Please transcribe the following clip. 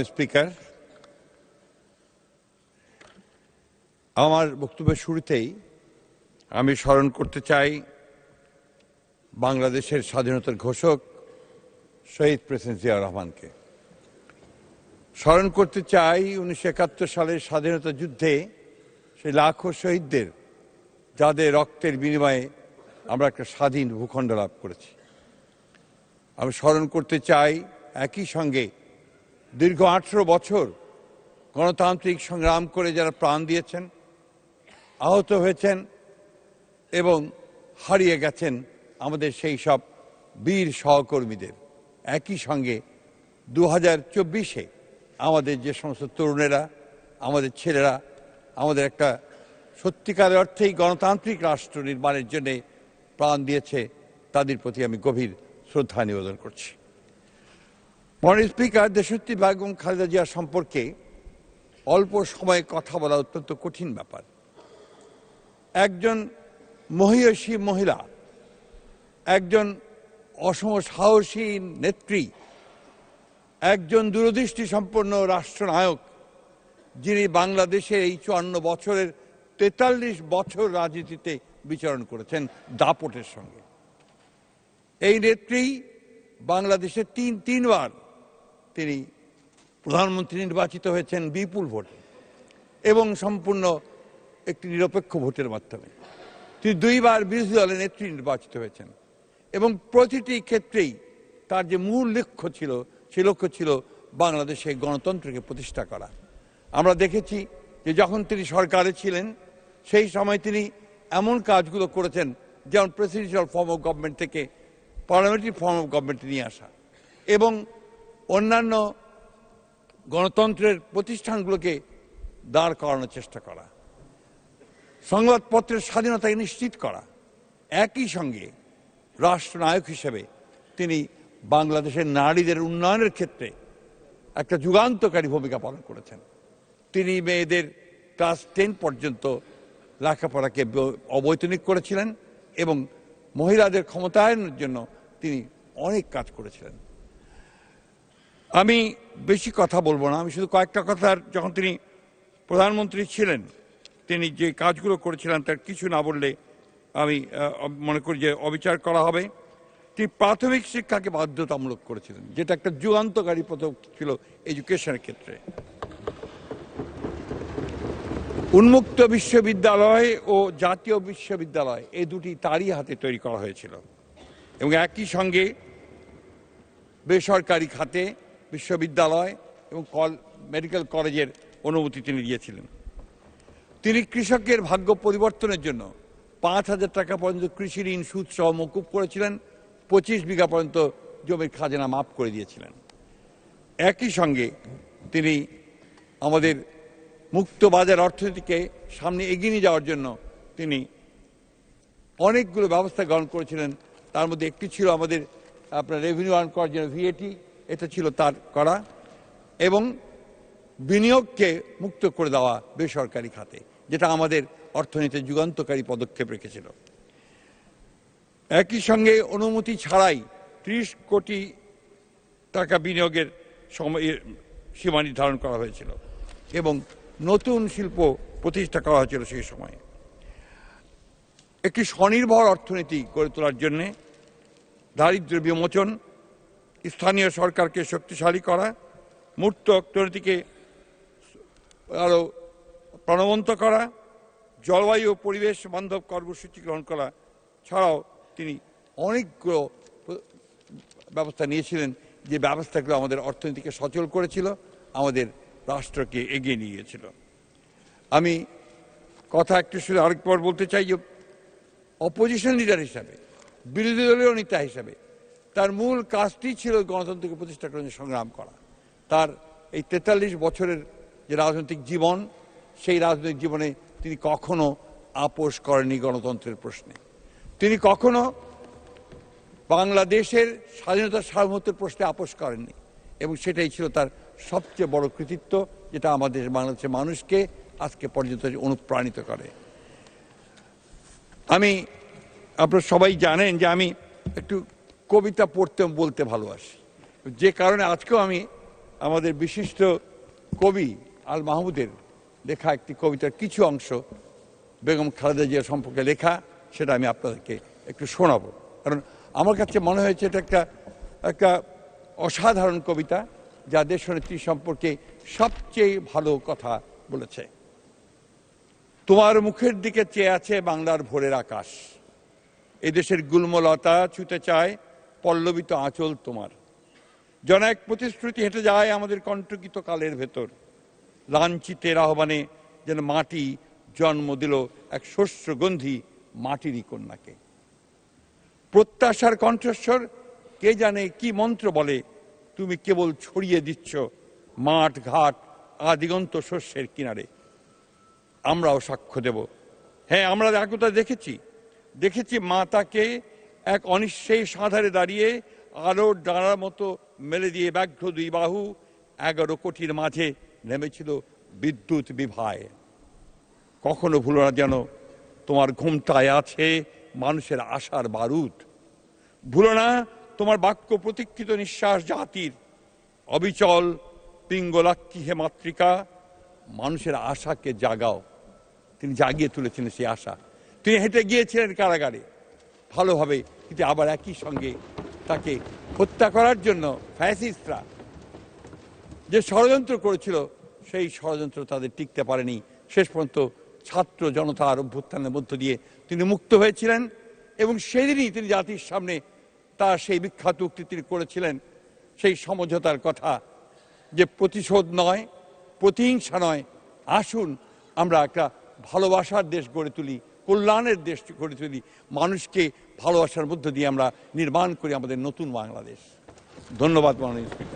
Speaker, আমার বক্তব্যের শুরুতেই আমি স্মরণ করতে চাই বাংলাদেশের স্বাধীনতার ঘোষক শহীদ প্রেসিডেন্ট জিয়াউর রহমানকে। স্মরণ করতে চাই 1971 সালের স্বাধীনতা যুদ্ধে সেই লাখো শহীদদের, যাদের রক্তের বিনিময়ে আমরা একটা স্বাধীন ভূখণ্ড লাভ করেছি। আমি স্মরণ করতে চাই একই সঙ্গে দীর্ঘ 18 বছর গণতান্ত্রিক সংগ্রাম করে যারা প্রাণ দিয়েছেন, আহত হয়েছেন এবং হারিয়ে গেছেন আমাদের সেই সব বীর সহকর্মীদের। একই সঙ্গে 2024-এ আমাদের যে সমস্ত তরুণেরা, আমাদের ছেলেরা আমাদের একটা সত্যিকারের অর্থেই গণতান্ত্রিক রাষ্ট্র নির্মাণের জন্যে প্রাণ দিয়েছে, তাদের প্রতি আমি গভীর শ্রদ্ধা নিবেদন করছি। মাননীয় স্পিকার, দেশনেত্রী বেগম খালেদা জিয়া সম্পর্কে অল্প সময়ে কথা বলা অত্যন্ত কঠিন ব্যাপার। একজন মহিয়সী মহিলা, একজন অসম সাহসী নেত্রী, একজন দূরদৃষ্টি সম্পন্ন রাষ্ট্রনায়ক, যিনি বাংলাদেশের এই 54 বছরের 43 বছর রাজনীতিতে বিচরণ করেছেন দাপটের সঙ্গে। এই নেত্রী বাংলাদেশে তিনবার তিনি প্রধানমন্ত্রী নির্বাচিত হয়েছেন বিপুল ভোটে এবং সম্পূর্ণ একটি নিরপেক্ষ ভোটের মাধ্যমে। তিনি 2বার বিরোধী দলের নেত্রী নির্বাচিত হয়েছেন এবং প্রতিটি ক্ষেত্রেই তার যে মূল লক্ষ্য ছিল, সে লক্ষ্য ছিল বাংলাদেশে গণতন্ত্রকে প্রতিষ্ঠা করা। আমরা দেখেছি যে যখন তিনি সরকারে ছিলেন সেই সময় তিনি এমন কাজগুলো করেছেন, যেমন প্রেসিডেন্সিয়াল ফর্ম অফ গভর্নমেন্ট থেকে পার্লামেন্টারি ফর্ম অফ গভর্নমেন্টে নিয়ে আসা এবং অন্যান্য গণতন্ত্রের প্রতিষ্ঠানগুলোকে দাঁড় করানোর চেষ্টা করা, সংবাদপত্রের স্বাধীনতাকে নিশ্চিত করা। একই সঙ্গে রাষ্ট্রনায়ক হিসেবে তিনি বাংলাদেশের নারীদের উন্নয়নের ক্ষেত্রে একটা যুগান্তকারী ভূমিকা পালন করেছেন। তিনি মেয়েদের ক্লাস 10 পর্যন্ত লেখাপড়াকে অবৈতনিক করেছিলেন এবং মহিলাদের ক্ষমতায়নের জন্য তিনি অনেক কাজ করেছিলেন। আমি বেশি কথা বলবো না, আমি শুধু কয়েকটা কথার, যখন তিনি প্রধানমন্ত্রী ছিলেন তিনি যে কাজগুলো করেছিলেন তার কিছু না বললে আমি মনে করি যে অবিচার করা হবে। তিনি প্রাথমিক শিক্ষাকে বাধ্যতামূলক করেছিলেন, যেটা একটা যুগান্তকারী পদক্ষেপ ছিল এডুকেশনের ক্ষেত্রে। উন্মুক্ত বিশ্ববিদ্যালয় ও জাতীয় বিশ্ববিদ্যালয় এই দুটি তারই হাতে তৈরি করা হয়েছিল এবং একই সঙ্গে বেসরকারি খাতে বিশ্ববিদ্যালয় এবং মেডিকেল কলেজের অনুমতি তিনি দিয়েছিলেন। তিনি কৃষকের ভাগ্য পরিবর্তনের জন্য 5,000 টাকা পর্যন্ত কৃষি ঋণ সুদ সহ মকুব করেছিলেন, 25 বিঘা পর্যন্ত জমির খাজনা মাফ করে দিয়েছিলেন। একই সঙ্গে তিনি আমাদের মুক্ত বাজার অর্থনীতিকে সামনে এগিয়ে নিয়ে যাওয়ার জন্য তিনি অনেকগুলো ব্যবস্থা গ্রহণ করেছিলেন। তার মধ্যে একটি ছিল আমাদের আপনার রেভিনিউ আর্ন করার জন্য ভিএটি, এটা ছিল তার করা, এবং বিনিয়োগকে মুক্ত করে দেওয়া বেসরকারি খাতে, যেটা আমাদের অর্থনীতির যুগান্তকারী পদক্ষেপ রেখেছিল। একই সঙ্গে অনুমতি ছাড়াই 30 কোটি টাকা বিনিয়োগের সীমা নির্ধারণ করা হয়েছিল এবং নতুন শিল্প প্রতিষ্ঠা করা হয়েছিল সেই সময়ে। একটি স্বনির্ভর অর্থনীতি গড়ে তোলার জন্যে দারিদ্র্য বিমোচন, স্থানীয় সরকারকে শক্তিশালী করা, মূর্ত অর্থনীতিকে আরও প্রাণবন্ত করা, জলবায়ু ও পরিবেশ বান্ধব কর্মসূচি গ্রহণ করা ছাড়াও তিনি অনেকগুলো ব্যবস্থা নিয়েছিলেন, যে ব্যবস্থাগুলো আমাদের অর্থনীতিকে সচল করেছিল, আমাদের রাষ্ট্রকে এগিয়ে নিয়ে গিয়েছিল। আমি কথা একটু শুধু আরেকবার বলতে চাই যে অপোজিশন লিডার হিসাবে, বিরোধী দলীয় নেতা হিসাবে তার মূল কাজটি ছিল গণতন্ত্রকে প্রতিষ্ঠা করার সংগ্রাম করা। তার এই 43 বছরের যে রাজনৈতিক জীবন, সেই রাজনৈতিক জীবনে তিনি কখনো আপোষ করেননি গণতন্ত্রের প্রশ্নে। তিনি কখনো বাংলাদেশের স্বাধীনতা সার্বভৌমত্বের প্রশ্নে আপোষ করেননি এবং সেটাই ছিল তার সবচেয়ে বড় কৃতিত্ব, যেটা আমাদের বাংলাদেশের মানুষকে আজকে পর্যন্ত অনুপ্রাণিত করে। আপনারা সবাই জানেন যে আমি একটু কবিতা পড়তে বলতে ভালোবাসি, যে কারণে আজকেও আমি আমাদের বিশিষ্ট কবি আল মাহমুদের লেখা একটি কবিতার কিছু অংশ বেগম খালেদা জিয়া সম্পর্কে লেখা, সেটা আমি আপনাদেরকে একটু শোনাবো। কারণ আমার কাছে মনে হয়েছে এটা একটা অসাধারণ কবিতা, যা দেশনেত্রী সম্পর্কে সবচেয়ে ভালো কথা বলেছে। তোমার মুখের দিকে চেয়ে আছে বাংলার ভোরের আকাশ, এদেশের গুল্মলতা ছুতে চায় পল্লবিত আঁচল তোমার। যেন এক প্রতিশ্রুতি হেঁটে যায় আমাদের কণ্টকিত কালের ভেতর, লাঞ্ছিতের আহ্বানে যেন মাটি জন্ম দিল এক শস্যগন্ধি মাটিরই কন্যাকে। প্রত্যাশার কণ্ঠস্বর কে জানে কি মন্ত্র বলে, তুমি কেবল ছড়িয়ে দিচ্ছ মাঠ ঘাট আদিগন্ত শস্যের কিনারে। আমরাও সাক্ষ্য দেব, হ্যাঁ আমরা একতা দেখেছি মাতাকে এক অনিশ্চয়ই সাঁধারে দাঁড়িয়ে আলোর ডাঁড়ার মতো মেলে দিয়ে ব্যাঘ্র দুই বাহু 11 কোটির মাঝে নেমেছিল বিদ্যুৎ বিভায়। কখনো ভুলো না যেন তোমার ঘুমটায় আছে মানুষের আশার বারুদ। ভুলো না তোমার বাক্য প্রতীক্ষিত নিঃশ্বাস জাতির অবিচল পিঙ্গলাক্ষী হে মাতৃকা, মানুষের আশাকে জাগাও। তিনি জাগিয়ে তুলেছিলেন সেই আশা। তিনি হেঁটে গিয়েছিলেন কারাগারে ভালোভাবে, কিন্তু আবার একই সঙ্গে তাকে হত্যা করার জন্য ফ্যাসিস্টরা যে ষড়যন্ত্র করেছিল, সেই ষড়যন্ত্র তাদের টিকতে পারেনি। শেষ পর্যন্ত ছাত্র জনতার অভ্যুত্থানের মধ্য দিয়ে তিনি মুক্ত হয়েছিলেন, এবং সেদিনই তিনি জাতির সামনে তার সেই বিখ্যাত উক্তি তিনি করেছিলেন, সেই সমঝোতার কথা, যে প্রতিশোধ নয়, প্রতিহিংসা নয়, আসুন আমরা একটা ভালোবাসার দেশ গড়ে তুলি, কল্যাণের দেশ গড়ে তুলি, মানুষকে ভালোবাসার মধ্য দিয়ে আমরা নির্মাণ করি আমাদের নতুন বাংলাদেশ। ধন্যবাদ মাননীয় স্পিকার।